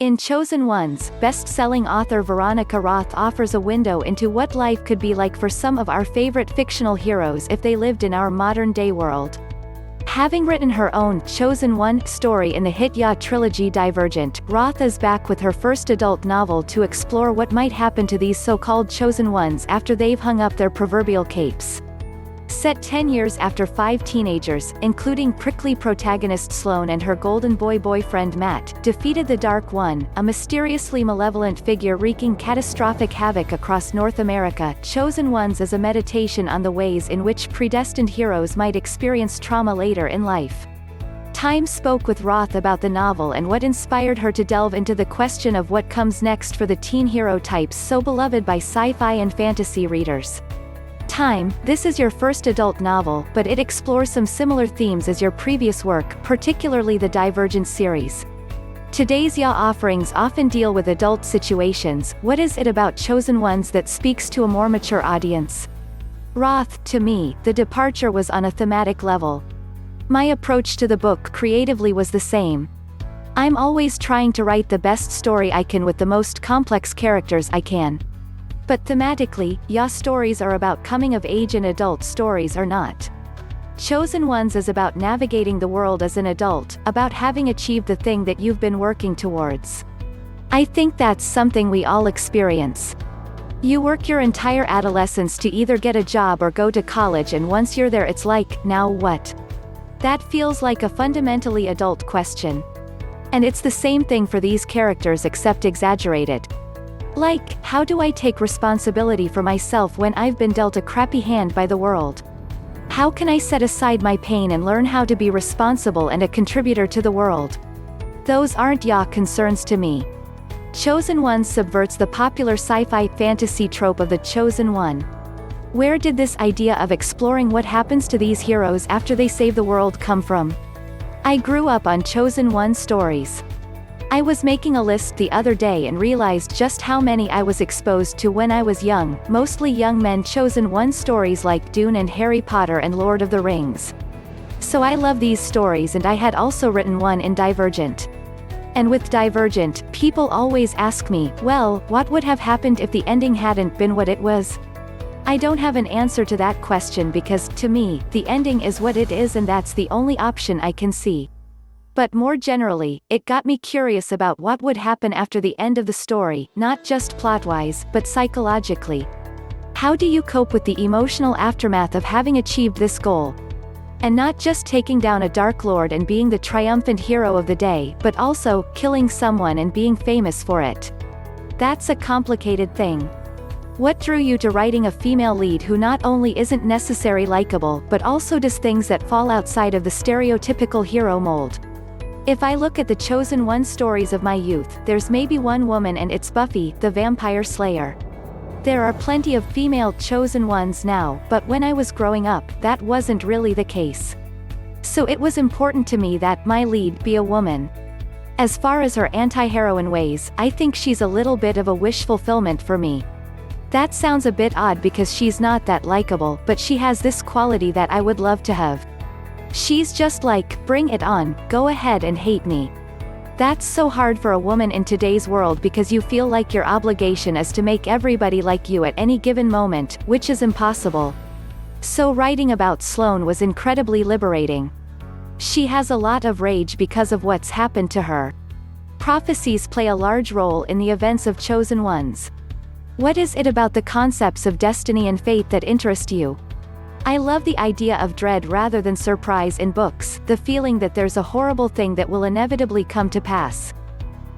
In Chosen Ones, best-selling author Veronica Roth offers a window into what life could be like for some of our favorite fictional heroes if they lived in our modern-day world. Having written her own Chosen One story in the hit YA trilogy Divergent, Roth is back with her first adult novel to explore what might happen to these so-called Chosen Ones after they've hung up their proverbial capes. Set 10 years after 5 teenagers, including prickly protagonist Sloane and her golden boy boyfriend Matt, defeated the Dark One, a mysteriously malevolent figure wreaking catastrophic havoc across North America. Chosen Ones is a meditation on the ways in which predestined heroes might experience trauma later in life. Time spoke with Roth about the novel and what inspired her to delve into the question of what comes next for the teen hero types so beloved by sci-fi and fantasy readers. Time, this is your first adult novel, but it explores some similar themes as your previous work, particularly the Divergent series. Today's YA offerings often deal with adult situations. What is it about Chosen Ones that speaks to a more mature audience? Roth, to me, the departure was on a thematic level. My approach to the book creatively was the same. I'm always trying to write the best story I can with the most complex characters I can. But thematically, YA stories are about coming of age and adult stories are not. Chosen Ones is about navigating the world as an adult, about having achieved the thing that you've been working towards. I think that's something we all experience. You work your entire adolescence to either get a job or go to college, and once you're there it's like, now what? That feels like a fundamentally adult question. And it's the same thing for these characters except exaggerated. Like, how do I take responsibility for myself when I've been dealt a crappy hand by the world? How can I set aside my pain and learn how to be responsible and a contributor to the world? Those aren't YA concerns to me. Chosen Ones subverts the popular sci-fi fantasy trope of the Chosen One. Where did this idea of exploring what happens to these heroes after they save the world come from? I grew up on Chosen One stories. I was making a list the other day and realized just how many I was exposed to when I was young, mostly young men Chosen One stories like Dune and Harry Potter and Lord of the Rings. So I love these stories, and I had also written one in Divergent. And with Divergent, people always ask me, well, what would have happened if the ending hadn't been what it was? I don't have an answer to that question because, to me, the ending is what it is and that's the only option I can see. But more generally, it got me curious about what would happen after the end of the story, not just plot-wise, but psychologically. How do you cope with the emotional aftermath of having achieved this goal? And not just taking down a Dark Lord and being the triumphant hero of the day, but also, killing someone and being famous for it. That's a complicated thing. What drew you to writing a female lead who not only isn't necessarily likable but also does things that fall outside of the stereotypical hero mold? If I look at the Chosen One stories of my youth, there's maybe one woman, and it's Buffy, the Vampire Slayer. There are plenty of female Chosen Ones now, but when I was growing up, that wasn't really the case. So it was important to me that my lead be a woman. As far as her anti-heroine ways, I think she's a little bit of a wish fulfillment for me. That sounds a bit odd because she's not that likable, but she has this quality that I would love to have. She's just like, bring it on, go ahead and hate me. That's so hard for a woman in today's world because you feel like your obligation is to make everybody like you at any given moment, which is impossible. So writing about Sloane was incredibly liberating. She has a lot of rage because of what's happened to her. Prophecies play a large role in the events of Chosen Ones. What is it about the concepts of destiny and fate that interest you? I love the idea of dread rather than surprise in books, the feeling that there's a horrible thing that will inevitably come to pass.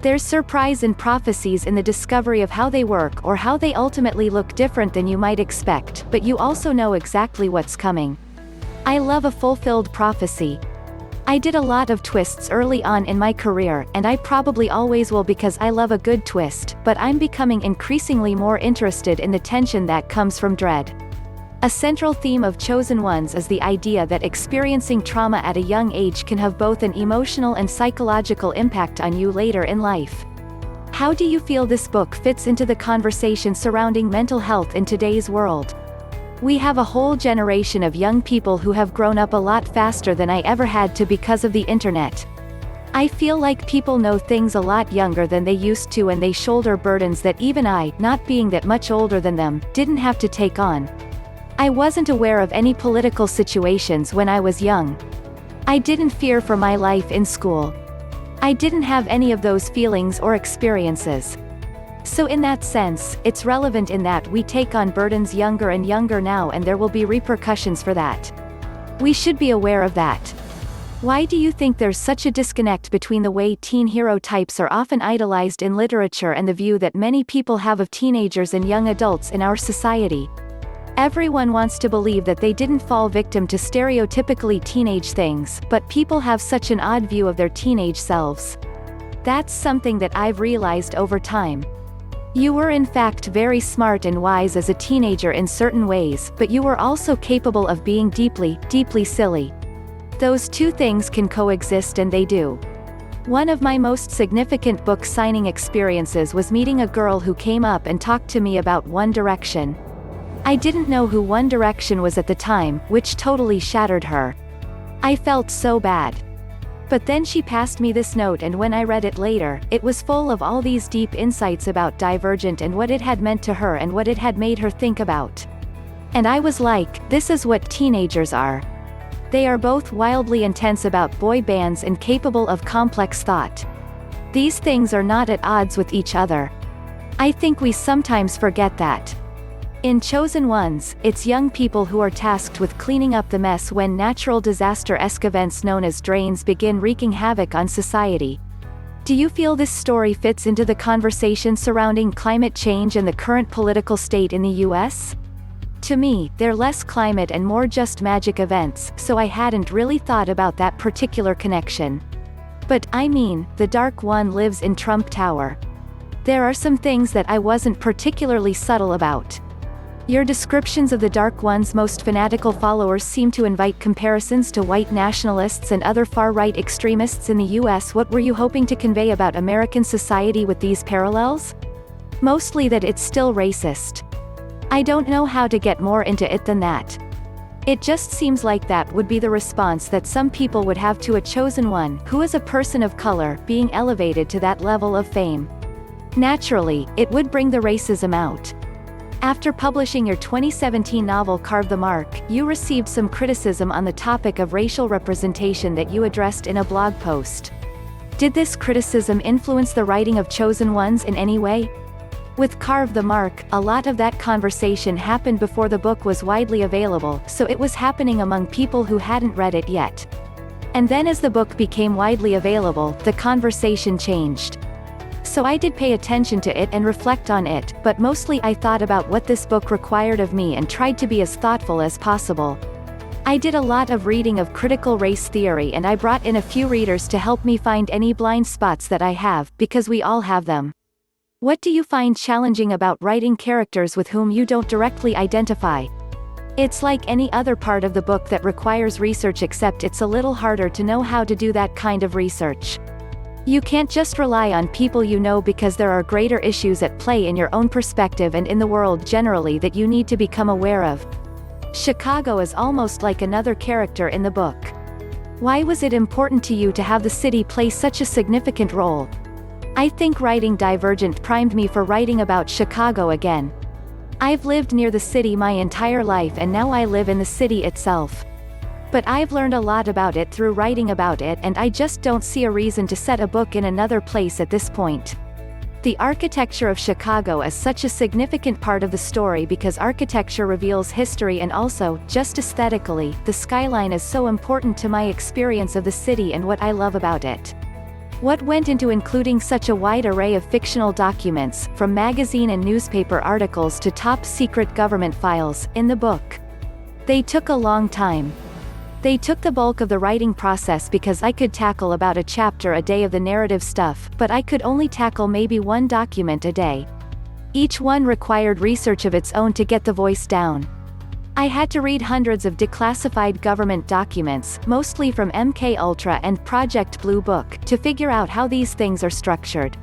There's surprise in prophecies in the discovery of how they work or how they ultimately look different than you might expect, but you also know exactly what's coming. I love a fulfilled prophecy. I did a lot of twists early on in my career, and I probably always will because I love a good twist, but I'm becoming increasingly more interested in the tension that comes from dread. A central theme of Chosen Ones is the idea that experiencing trauma at a young age can have both an emotional and psychological impact on you later in life. How do you feel this book fits into the conversation surrounding mental health in today's world? We have a whole generation of young people who have grown up a lot faster than I ever had to because of the internet. I feel like people know things a lot younger than they used to, and they shoulder burdens that even I, not being that much older than them, didn't have to take on. I wasn't aware of any political situations when I was young. I didn't fear for my life in school. I didn't have any of those feelings or experiences. So in that sense, it's relevant in that we take on burdens younger and younger now, and there will be repercussions for that. We should be aware of that. Why do you think there's such a disconnect between the way teen hero types are often idolized in literature and the view that many people have of teenagers and young adults in our society? Everyone wants to believe that they didn't fall victim to stereotypically teenage things, but people have such an odd view of their teenage selves. That's something that I've realized over time. You were in fact very smart and wise as a teenager in certain ways, but you were also capable of being deeply, deeply silly. Those two things can coexist, and they do. One of my most significant book signing experiences was meeting a girl who came up and talked to me about One Direction. I didn't know who One Direction was at the time, which totally shattered her. I felt so bad. But then she passed me this note, and when I read it later, it was full of all these deep insights about Divergent and what it had meant to her and what it had made her think about. And I was like, this is what teenagers are. They are both wildly intense about boy bands and capable of complex thought. These things are not at odds with each other. I think we sometimes forget that. In Chosen Ones, it's young people who are tasked with cleaning up the mess when natural disaster-esque events known as drains begin wreaking havoc on society. Do you feel this story fits into the conversation surrounding climate change and the current political state in the US? To me, they're less climate and more just magic events, so I hadn't really thought about that particular connection. But, I mean, the Dark One lives in Trump Tower. There are some things that I wasn't particularly subtle about. Your descriptions of the Dark One's most fanatical followers seem to invite comparisons to white nationalists and other far-right extremists in the US. What were you hoping to convey about American society with these parallels? Mostly that it's still racist. I don't know how to get more into it than that. It just seems like that would be the response that some people would have to a chosen one, who is a person of color, being elevated to that level of fame. Naturally, it would bring the racism out. After publishing your 2017 novel Carve the Mark, you received some criticism on the topic of racial representation that you addressed in a blog post. Did this criticism influence the writing of Chosen Ones in any way? With Carve the Mark, a lot of that conversation happened before the book was widely available, so it was happening among people who hadn't read it yet. And then as the book became widely available, the conversation changed. So I did pay attention to it and reflect on it, but mostly I thought about what this book required of me and tried to be as thoughtful as possible. I did a lot of reading of critical race theory, and I brought in a few readers to help me find any blind spots that I have, because we all have them. What do you find challenging about writing characters with whom you don't directly identify? It's like any other part of the book that requires research, except it's a little harder to know how to do that kind of research. You can't just rely on people you know, because there are greater issues at play in your own perspective and in the world generally that you need to become aware of. Chicago is almost like another character in the book. Why was it important to you to have the city play such a significant role? I think writing Divergent primed me for writing about Chicago again. I've lived near the city my entire life, and now I live in the city itself. But I've learned a lot about it through writing about it, and I just don't see a reason to set a book in another place at this point. The architecture of Chicago is such a significant part of the story because architecture reveals history, and also, just aesthetically, the skyline is so important to my experience of the city and what I love about it. What went into including such a wide array of fictional documents, from magazine and newspaper articles to top-secret government files, in the book? They took a long time. They took the bulk of the writing process because I could tackle about a chapter a day of the narrative stuff, but I could only tackle maybe one document a day. Each one required research of its own to get the voice down. I had to read hundreds of declassified government documents, mostly from MKUltra and Project Blue Book, to figure out how these things are structured.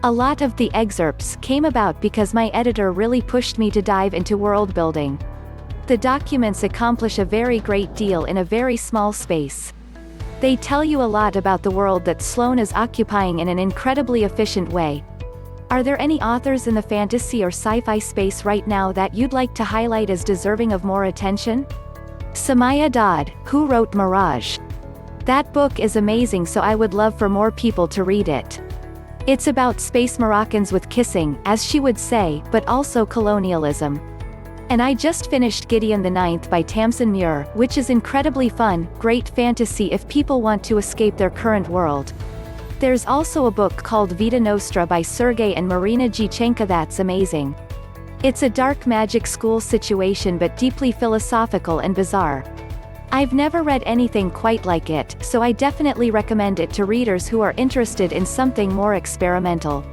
A lot of the excerpts came about because my editor really pushed me to dive into world building. The documents accomplish a very great deal in a very small space. They tell you a lot about the world that Sloane is occupying in an incredibly efficient way. Are there any authors in the fantasy or sci-fi space right now that you'd like to highlight as deserving of more attention? Samaya Dodd, who wrote Mirage. That book is amazing, so I would love for more people to read it. It's about space Moroccans with kissing, as she would say, but also colonialism. And I just finished Gideon the Ninth by Tamsin Muir, which is incredibly fun, great fantasy if people want to escape their current world. There's also a book called Vita Nostra by Sergei and Marina Gichenko that's amazing. It's a dark magic school situation but deeply philosophical and bizarre. I've never read anything quite like it, so I definitely recommend it to readers who are interested in something more experimental.